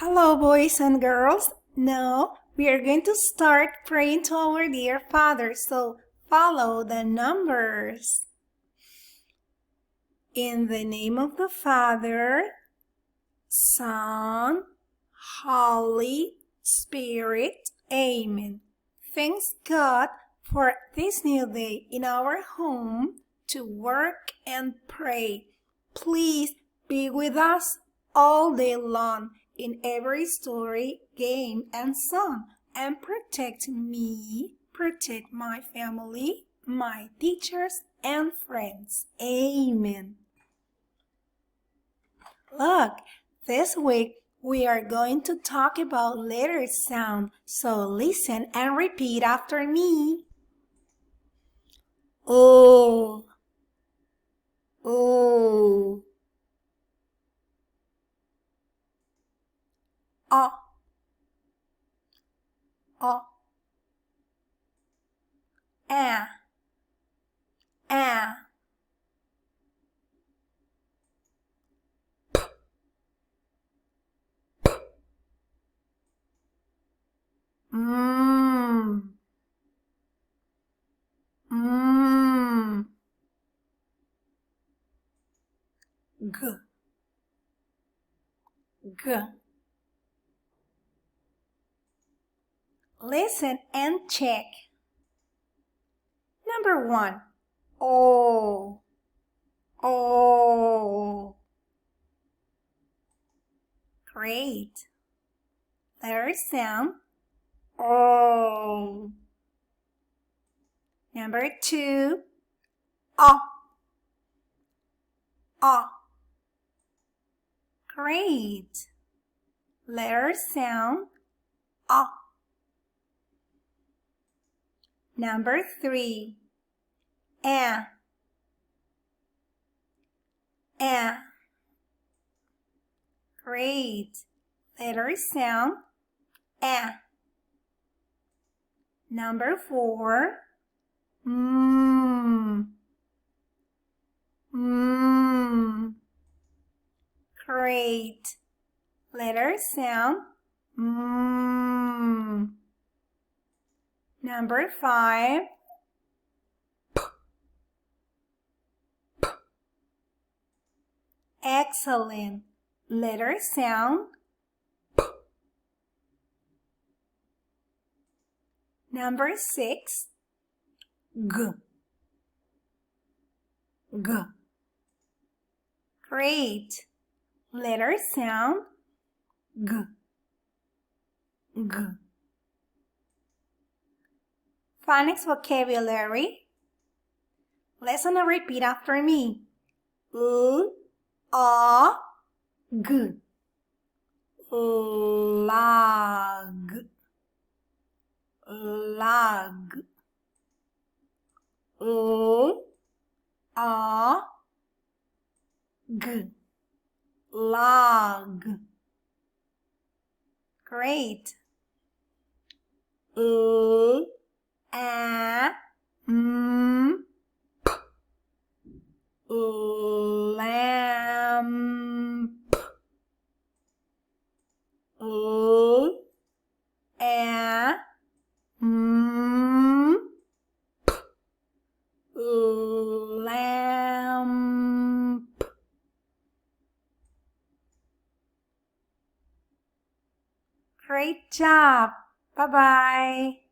Hello, boys and girls. Now we are going to start praying to our dear Father, so follow the numbers. In the name of the Father, Son, Holy Spirit. Amen. Thanks God for this new day in our home to work and pray. Please be with us all day long in every story, game, and song, and protect me, protect my family, my teachers, and friends. Amen. Look, this week we are going to talk about letter sound, so listen and repeat after me. O, O, O, O, A, A, Mm, mm, G, G. Listen and check. Number 1. O, O. Great. Letter sound. O. Number 2. O, O. Great. Letter sound. O. Number 3. A, A. Great. Letter sound. A. Number 4. Mm. Great. Letter sound. Number 5. Excellent. Letter sound. Number 6. G. G. Great. Letter sound. G. G. Phonics vocabulary. Listen and repeat after me. L, A, G. Lag. Lag. L, A, G. Log. Great. L, A, M, P. Lamp. L, A, M, P. Lamp. Great job. Bye-bye.